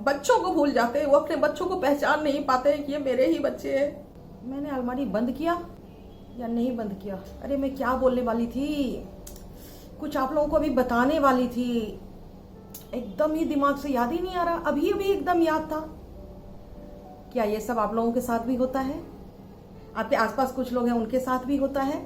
बच्चों को भूल जाते हैं, वो अपने बच्चों को पहचान नहीं पाते हैं कि ये मेरे ही बच्चे हैं। मैंने अलमारी बंद किया या नहीं बंद किया? अरे मैं क्या बोलने वाली थी, कुछ आप लोगों को अभी बताने वाली थी, एकदम ही दिमाग से याद ही नहीं आ रहा। अभी अभी एकदम याद था। क्या ये सब आप लोगों के साथ भी होता है? आपके आसपास कुछ लोग हैं, उनके साथ भी होता है?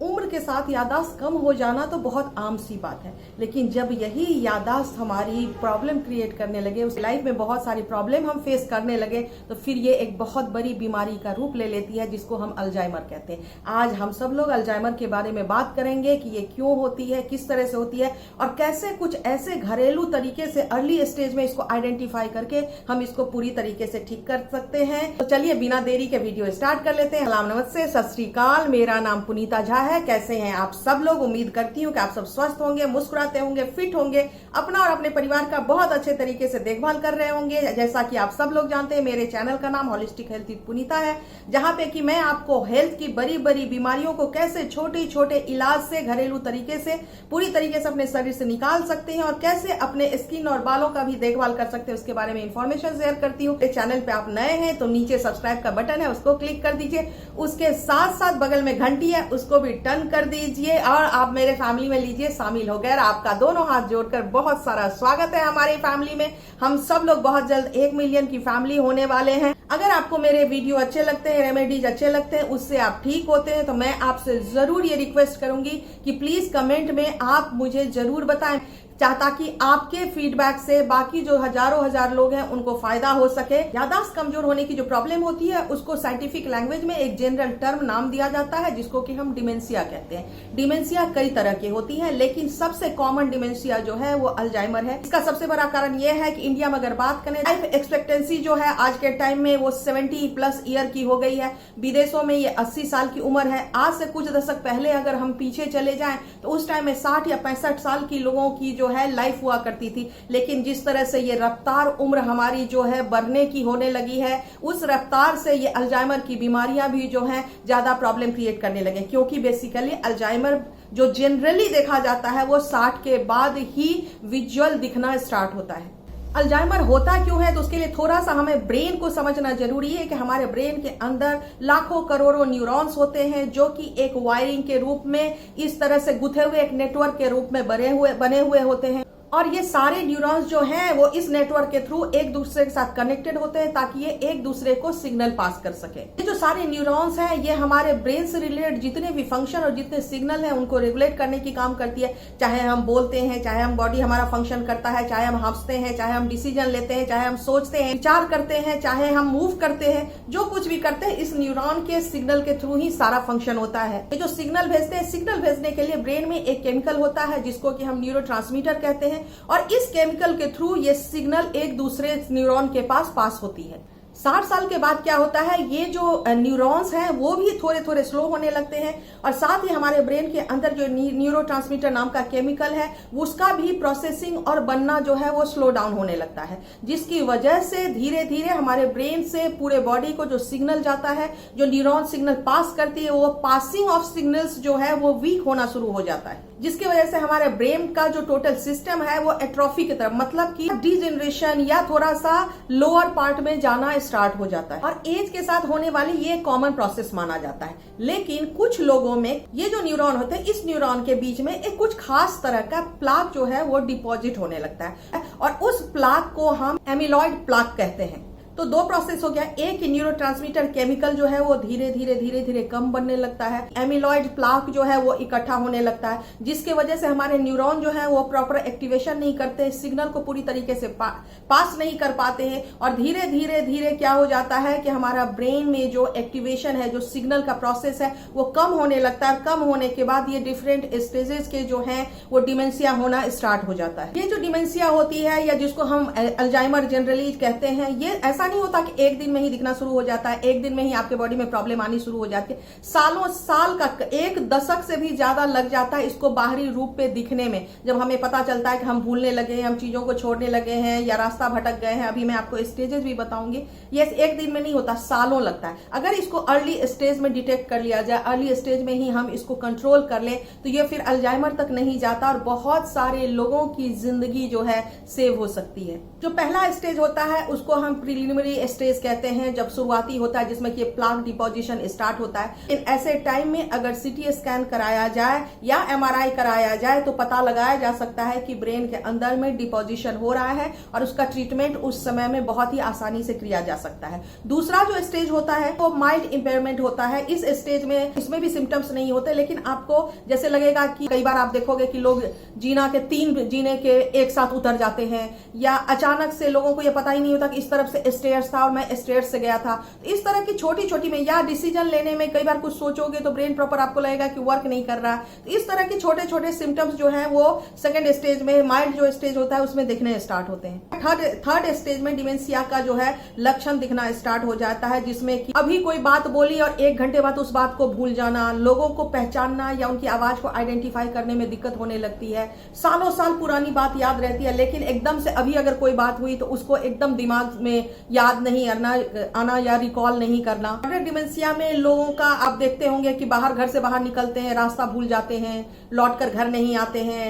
उम्र के साथ याददाश्त कम हो जाना तो बहुत आम सी बात है, लेकिन जब यही याददाश्त हमारी प्रॉब्लम क्रिएट करने लगे, उस लाइफ में बहुत सारी प्रॉब्लम हम फेस करने लगे, तो फिर ये एक बहुत बड़ी बीमारी का रूप ले लेती है, जिसको हम अल्जाइमर कहते हैं। आज हम सब लोग अल्जाइमर के बारे में बात करेंगे कि ये क्यों होती है, किस तरह से होती है, और कैसे कुछ ऐसे घरेलू तरीके से अर्ली स्टेज में इसको आइडेंटिफाई करके हम इसको पूरी तरीके से ठीक कर सकते हैं। तो चलिए बिना देरी के वीडियो स्टार्ट कर लेते हैं। सलाम, नमस्ते, सत श्री अकाल। मेरा नाम पुनीता झा है। कैसे हैं आप सब लोग? उम्मीद करती हूँ कि आप सब स्वस्थ होंगे, मुस्कुराते होंगे, फिट होंगे, अपना और अपने परिवार का बहुत अच्छे तरीके से देखभाल कर रहे होंगे। जैसा कि आप सब लोग जानते हैं, मेरे चैनल का नाम होलिस्टिक हेल्थ विद पुनीता है, जहां पे कि मैं आपको हेल्थ की बड़ी बड़ी बीमारियों को कैसे छोटे छोटे इलाज से, घरेलू तरीके से पूरी तरीके से अपने शरीर से निकाल सकते हैं, और कैसे अपने स्किन और बालों का भी देखभाल कर सकते हैं, उसके बारे में इंफॉर्मेशन शेयर करती हूँ। चैनल पे आप नए हैं तो नीचे सब्सक्राइब का बटन है, उसको क्लिक कर दीजिए। उसके साथ साथ बगल में घंटी है, उसको भी टर्न कर दीजिए, और आप मेरे फैमिली में लीजिए शामिल हो गए। आपका दोनों हाथ जोड़कर बहुत सारा स्वागत है हमारी फैमिली में। हम सब लोग बहुत जल्द 1 मिलियन की फैमिली होने वाले हैं। अगर आपको मेरे वीडियो अच्छे लगते हैं, रेमेडीज अच्छे लगते हैं, उससे आप ठीक होते हैं, तो मैं आपसे जरूर ये रिक्वेस्ट करूंगी कि प्लीज कमेंट में आप मुझे जरूर बताएं, ताकि आपके फीडबैक से बाकी जो हजारों हजार लोग हैं उनको फायदा हो सके। याददाश्त कमजोर होने की जो प्रॉब्लम होती है, उसको साइंटिफिक लैंग्वेज में एक जनरल टर्म नाम दिया जाता है, जिसको कि हम डिमेंशिया कहते हैं। डिमेंशिया कई तरह की होती है, लेकिन सबसे कॉमन डिमेंशिया जो है वो अल्जाइमर है। इसका सबसे बड़ा कारण यह है कि इंडिया में अगर बात करें, लाइफ एक्सपेक्टेंसी जो है आज के टाइम में वो 70+ ईयर की हो गई है। विदेशों में ये 80 साल की उम्र है। आज से कुछ दशक पहले अगर हम पीछे चले जाएं तो उस टाइम में 60 या 65 साल की लोगों की जो है लाइफ हुआ करती थी। लेकिन जिस तरह से ये रफ्तार उम्र हमारी जो है बढ़ने की होने लगी है, उस रफ्तार से ये अल्जाइमर की बीमारियां भी जो है ज्यादा प्रॉब्लम क्रिएट करने लगे, क्योंकि बेसिकली अल्जाइमर जो जनरली देखा जाता है वो 60 के बाद ही विजुअल दिखना स्टार्ट होता है। अल्जाइमर होता क्यों है, तो उसके लिए थोड़ा सा हमें ब्रेन को समझना जरूरी है कि हमारे ब्रेन के अंदर लाखों करोड़ों न्यूरॉन्स होते हैं, जो कि एक वायरिंग के रूप में इस तरह से गुथे हुए एक नेटवर्क के रूप में बने हुए होते हैं। और ये सारे न्यूरॉन्स जो हैं वो इस नेटवर्क के थ्रू एक दूसरे के साथ कनेक्टेड होते हैं, ताकि ये एक दूसरे को सिग्नल पास कर सके। ये जो सारे न्यूरॉन्स हैं, ये हमारे ब्रेन से रिलेटेड जितने भी फंक्शन और जितने सिग्नल हैं उनको रेगुलेट करने की काम करती है। चाहे हम बोलते हैं, चाहे हम बॉडी हमारा फंक्शन करता है, चाहे हम हंसते हैं, चाहे हम डिसीजन लेते हैं, चाहे हम सोचते हैं, विचार करते हैं, चाहे हम मूव करते हैं, जो कुछ भी करते हैं इस न्यूरॉन के सिग्नल के थ्रू ही सारा फंक्शन होता है। ये जो सिग्नल भेजते हैं, सिग्नल भेजने के लिए ब्रेन में एक केमिकल होता है जिसको कि हम न्यूरोट्रांसमीटर कहते हैं, और इस केमिकल के थ्रू ये सिग्नल एक दूसरे न्यूरॉन के पास होती है। 60 साल के बाद क्या होता है, ये जो न्यूरॉन्स हैं वो भी थोड़े थोड़े स्लो होने लगते हैं, और साथ ही हमारे ब्रेन के अंदर जो न्यूरोट्रांसमीटर नाम का केमिकल है उसका भी प्रोसेसिंग और बनना जो है वो स्लो डाउन होने लगता है, जिसकी वजह से धीरे धीरे हमारे ब्रेन से पूरे बॉडी को जो सिग्नल जाता है, जो न्यूरॉन सिग्नल पास करती है, वो पासिंग ऑफ सिग्नल्स जो है वो वीक होना शुरू हो जाता है, जिसकी वजह से हमारे ब्रेन का जो टोटल सिस्टम है वो एट्रोफी की तरफ, मतलब कि डिजेनरेशन या थोड़ा सा लोअर पार्ट में जाना स्टार्ट हो जाता है। और एज के साथ होने वाली ये कॉमन प्रोसेस माना जाता है। लेकिन कुछ लोगों में ये जो न्यूरॉन होते हैं, इस न्यूरॉन के बीच में एक कुछ खास तरह का प्लाक जो है वो डिपॉजिट होने लगता है, और उस प्लाक को हम एमिलॉइड प्लाक कहते हैं। तो दो प्रोसेस हो गया, एक न्यूरोट्रांसमीटर केमिकल जो है वो धीरे धीरे कम बनने लगता है, एमिलॉइड प्लाक जो है वो इकट्ठा होने लगता है, जिसके वजह से हमारे न्यूरॉन जो है वो प्रॉपर एक्टिवेशन नहीं करते, सिग्नल को पूरी तरीके से पास नहीं कर पाते हैं, और धीरे धीरे क्या हो जाता है कि हमारा ब्रेन में जो एक्टिवेशन है, जो सिग्नल का प्रोसेस है वो कम होने लगता है। कम होने के बाद ये डिफरेंट स्टेजेस के जो है वो डिमेंशिया होना स्टार्ट हो जाता है। ये जो डिमेंशिया होती है, या जिसको हम अल्जाइमर जनरली कहते हैं, ये ऐसा नहीं होता कि एक दिन में ही दिखना शुरू हो जाता है, एक दिन में ही आपके बॉडी में प्रॉब्लम आनी शुरू हो जाती है। सालों साल का, 1 दशक से भी ज्यादा लग जाता है इसको बाहरी रूप पे दिखने में, जब हमें पता चलता है कि हम भूलने लगे हैं, हम चीजों को छोड़ने लगे हैं, या रास्ता भटक गए हैं। अभी मैं आपको स्टेजेस भी बताऊंगी। ये एक दिन में नहीं होता, सालों लगता है। अगर इसको अर्ली स्टेज में डिटेक्ट कर लिया जाए, अर्ली स्टेज में ही हम इसको कंट्रोल कर ले, तो ये फिर अल्जाइमर तक नहीं जाता, और बहुत सारे लोगों की जिंदगी जो है सेव हो सकती है। जो पहला स्टेज होता है उसको हम प्रिलिमिनरी स्टेज कहते हैं, जब शुरुआती होता है जिसमें कि प्लाक डिपोजिशन स्टार्ट होता है। इन ऐसे टाइम में अगर सीटी स्कैन कराया जाए या एमआरआई कराया जाए तो पता लगाया जा सकता है कि ब्रेन के अंदर में डिपोजिशन हो रहा है और उसका ट्रीटमेंट उस समय में बहुत ही आसानी से किया जा सकता है। दूसरा जो स्टेज होता है वो माइल्ड इंपेयरमेंट होता है। इस स्टेज में इसमें भी सिम्टम्स नहीं होते, लेकिन आपको जैसे लगेगा कि कई बार आप देखोगे कि लोग जीना के 3 जीने के एक साथ उतर जाते हैं, या अचानक से लोगों को ये पता ही नहीं होता कि इस तरफ से स्टेयर्स था और मैं स्टेयर्स से गया था। तो इस तरह की छोटी छोटी में, या डिसीजन लेने में कई बार कुछ सोचोगे तो ब्रेन प्रॉपर आपको लगेगा कि वर्क नहीं कर रहा। तो इस तरह के छोटे छोटे सिम्टम्स जो है वो सेकंड स्टेज में, माइल्ड जो स्टेज होता है उसमें दिखने स्टार्ट होते हैं। थर्ड स्टेज में डिमेंशिया का जो है लक्षण दिखना स्टार्ट हो जाता है, जिसमें कि अभी कोई बात बोली और 1 घंटे बाद उस बात को भूल जाना, लोगों को पहचानना या उनकी आवाज को आइडेंटिफाई करने में दिक्कत होने लगती है। सालों साल पुरानी बात याद रहती है, लेकिन एकदम से अभी अगर कोई बात हुई तो उसको एकदम दिमाग में याद नहीं आना या रिकॉल नहीं करना। मॉडरेट डिमेंशिया में लोगों का आप देखते होंगे कि घर से बाहर निकलते हैं, रास्ता भूल जाते हैं, लौटकर घर नहीं आते हैं,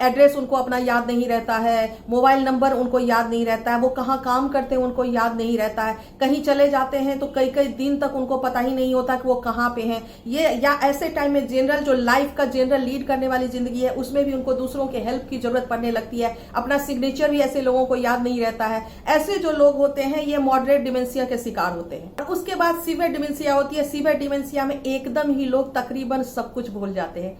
एड्रेस उनको अपना याद नहीं रहता है, मोबाइल नंबर उनको याद नहीं रहता है, वो कहाँ काम करते हैं उनको याद नहीं रहता है, कहीं चले जाते हैं तो कई कई दिन तक उनको पता ही नहीं होता कि वो कहाँ पे हैं। ये या ऐसे टाइम में जनरल जो लाइफ का जनरल लीड करने वाली जिंदगी है उसमें भी उनको दूसरों के हेल्प की जरूरत पड़ने लगती है, अपना सिग्नेचर भी ऐसे लोगों को याद नहीं रहता है। ऐसे जो लोग होते हैं ये मॉडरेट डिमेंशिया के शिकार होते हैं। और उसके बाद सीवियर डिमेंशिया होती है। सीवियर डिमेंशिया में एकदम ही लोग तकरीबन सब कुछ भूल जाते हैं,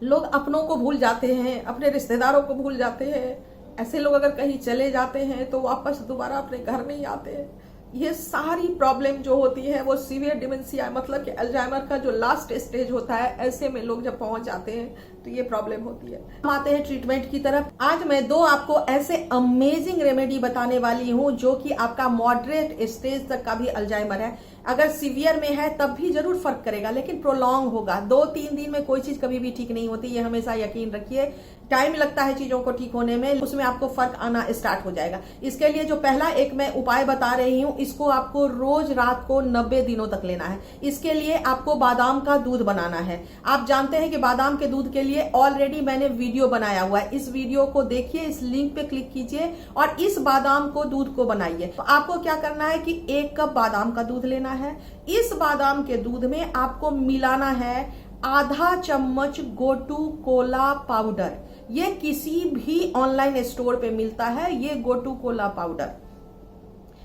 लोग अपनों को भूल जाते हैं, अपने रिश्तेदारों को भूल जाते हैं। ऐसे लोग अगर कहीं चले जाते हैं तो वापस दोबारा अपने घर नहीं आते। ये सारी प्रॉब्लम जो होती है वो सीवियर डिमेंशिया, मतलब कि अल्जाइमर का जो लास्ट स्टेज होता है, ऐसे में लोग जब पहुंच जाते हैं तो ये प्रॉब्लम होती है। हम आते हैं ट्रीटमेंट की तरफ। आज मैं 2 आपको ऐसे अमेजिंग रेमेडी बताने वाली हूं जो कि आपका मॉडरेट स्टेज तक का भी अल्जाइमर है, अगर सीवियर में है तब भी जरूर फर्क करेगा, लेकिन प्रोलॉन्ग होगा। 2-3 दिन में कोई चीज कभी भी ठीक नहीं होती, ये हमेशा यकीन रखिए। टाइम लगता है चीजों को ठीक होने में, उसमें आपको फर्क आना स्टार्ट हो जाएगा। इसके लिए जो पहला एक मैं उपाय बता रही हूँ, इसको आपको रोज रात को 90 दिनों तक लेना है। इसके लिए आपको बादाम का दूध बनाना है। आप जानते हैं कि बादाम के दूध के लिए ऑलरेडी मैंने वीडियो बनाया हुआ है। इस वीडियो को देखिए, इस लिंक पे क्लिक कीजिए और इस बादाम को दूध को बनाइए। तो आपको क्या करना है कि 1 कप बादाम का दूध लेना है। इस बादाम के दूध में आपको मिलाना है आधा चम्मच गोटू कोला पाउडर। ये किसी भी ऑनलाइन स्टोर पे मिलता है, ये गोटू कोला पाउडर।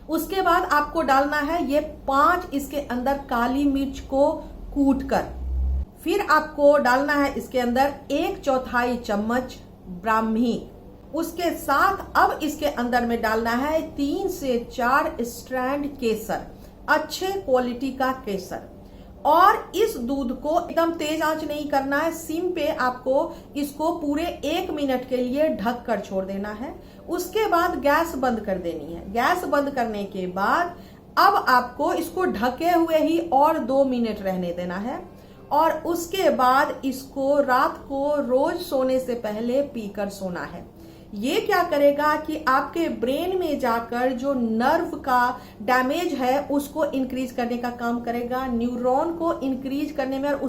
उसके बाद आपको डालना है ये 5 इसके अंदर काली मिर्च को कूट कर। फिर आपको डालना है इसके अंदर 1/4 चम्मच ब्राह्मी। उसके साथ अब इसके अंदर में डालना है 3 से 4 स्ट्रैंड केसर, अच्छे क्वालिटी का केसर। और इस दूध को एकदम तेज आंच नहीं करना है, सिम पे आपको इसको पूरे 1 मिनट के लिए ढक कर छोड़ देना है। उसके बाद गैस बंद कर देनी है। गैस बंद करने के बाद अब आपको इसको ढके हुए ही और 2 मिनट रहने देना है, और उसके बाद इसको रात को रोज सोने से पहले पीकर सोना है। ये क्या करेगा कि आपके ब्रेन में जाकर जो नर्व का डैमेज है उसको इंक्रीज करने का काम करेगा, न्यूरॉन को इंक्रीज करने में और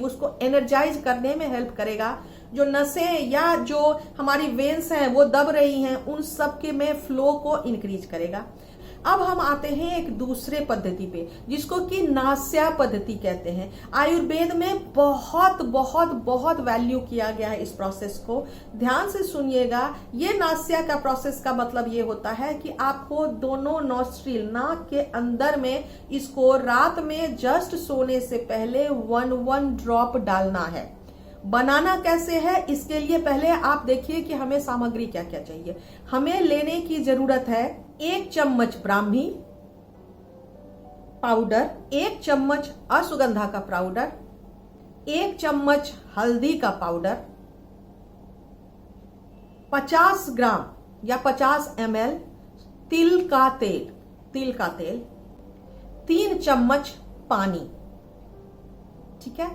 उसको एनर्जाइज करने में हेल्प करेगा। जो नसें या जो हमारी वेन्स हैं वो दब रही हैं, उन सब के में फ्लो को इंक्रीज करेगा। अब हम आते हैं एक दूसरे पद्धति पे, जिसको कि नास्या पद्धति कहते हैं। आयुर्वेद में बहुत बहुत बहुत वैल्यू किया गया है इस प्रोसेस को। ध्यान से सुनिएगा। ये नास्या का प्रोसेस का मतलब ये होता है कि आपको दोनों नॉस्ट्रिल, नाक के अंदर में इसको रात में जस्ट सोने से पहले 1 ड्रॉप डालना है। बनाना कैसे है, इसके लिए पहले आप देखिए कि हमें सामग्री क्या क्या चाहिए। हमें लेने की जरूरत है 1 चम्मच ब्राह्मी पाउडर, 1 चम्मच अश्वगंधा का पाउडर, 1 चम्मच हल्दी का पाउडर, 50 ग्राम या 50 ml तिल का तेल, 3 चम्मच पानी। ठीक है।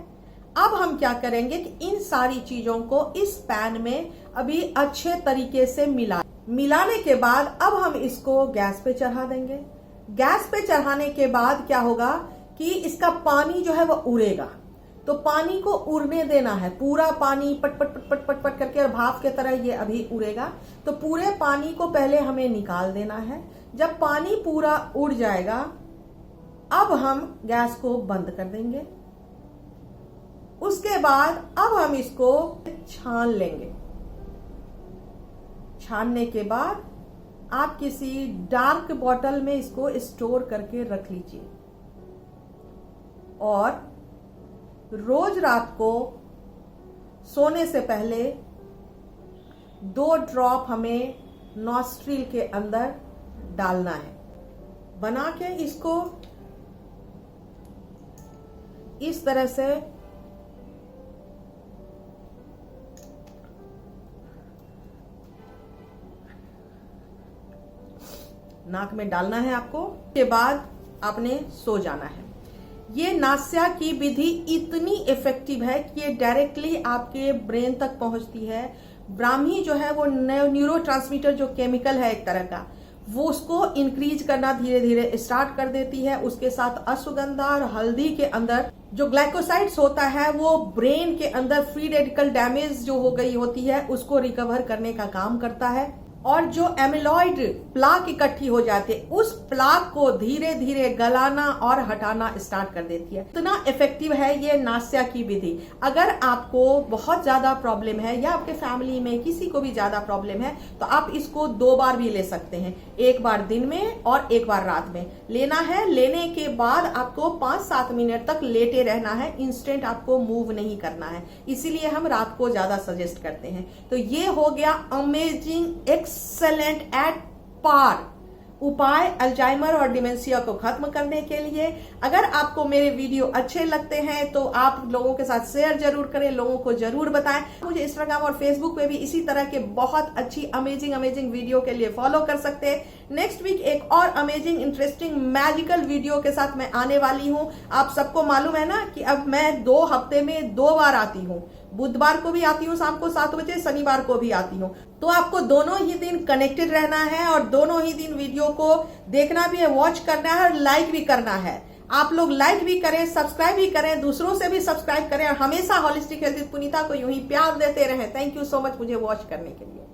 अब हम क्या करेंगे कि इन सारी चीजों को इस पैन में अभी अच्छे तरीके से मिलाने के बाद अब हम इसको गैस पे चढ़ा देंगे। गैस पे चढ़ाने के बाद क्या होगा कि इसका पानी जो है वो उड़ेगा। तो पानी को उड़ने देना है, पूरा पानी पट पट पट पट पट पट करके, और भाप के तरह ये अभी उड़ेगा। तो पूरे पानी को पहले हमें निकाल देना है। जब पानी पूरा उड़ जाएगा, अब हम गैस को बंद कर देंगे। उसके बाद अब हम इसको छान लेंगे। छानने के बाद आप किसी डार्क बॉटल में इसको स्टोर करके रख लीजिए, और रोज रात को सोने से पहले 2 ड्रॉप हमें नॉस्ट्रिल के अंदर डालना है। बना के इसको इस तरह से नाक में डालना है आपको। के बाद आपने सो जाना है। ये नास्या की विधि इतनी इफेक्टिव है कि ये डायरेक्टली आपके ब्रेन तक पहुंचती है। ब्राह्मी जो है वो न्यूरोट्रांसमीटर जो केमिकल है एक तरह का, वो उसको इंक्रीज करना धीरे धीरे स्टार्ट कर देती है। उसके साथ अश्वगंधा और हल्दी के अंदर जो ग्लाइकोसाइड्स होता है वो ब्रेन के अंदर फ्री रेडिकल डैमेज जो हो गई होती है उसको रिकवर करने का काम करता है। और जो एमिलॉइड प्लाक इकट्ठी हो जाती है, उस प्लाक को धीरे धीरे गलाना और हटाना स्टार्ट कर देती है। इतना इफेक्टिव है ये नास्या की विधि। अगर आपको बहुत ज्यादा प्रॉब्लम है या आपके फैमिली में किसी को भी ज्यादा प्रॉब्लम है, तो आप इसको 2 बार भी ले सकते हैं। एक बार दिन में और एक बार रात में लेना है। लेने के बाद आपको 5-7 मिनट तक लेटे रहना है। इंस्टेंट आपको मूव नहीं करना है, इसीलिए हम रात को ज्यादा सजेस्ट करते हैं। तो ये हो गया अमेजिंग एक्सेलेंट एट पार उपाय अल्जाइमर और डिमेंशिया को खत्म करने के लिए। अगर आपको मेरे वीडियो अच्छे लगते हैं तो आप लोगों के साथ शेयर जरूर करें, लोगों को जरूर बताएं। मुझे इंस्टाग्राम और फेसबुक पे भी इसी तरह के बहुत अच्छी अमेजिंग वीडियो के लिए फॉलो कर सकते हैं। नेक्स्ट वीक एक और अमेजिंग इंटरेस्टिंग मैजिकल वीडियो के साथ मैं आने वाली हूं। आप सबको मालूम है ना कि अब मैं 2 हफ्ते में 2 बार आती हूं। बुधवार को भी आती हूँ शाम को 7 बजे, शनिवार को भी आती हूँ। तो आपको दोनों ही दिन कनेक्टेड रहना है और दोनों ही दिन वीडियो को देखना भी है, वॉच करना है और लाइक भी करना है। आप लोग लाइक भी करें, सब्सक्राइब भी करें, दूसरों से भी सब्सक्राइब करें और हमेशा होलिस्टिक हेल्थ विद पुनीता को यूं ही प्यार देते रहें। थैंक यू सो मच मुझे वॉच करने के लिए।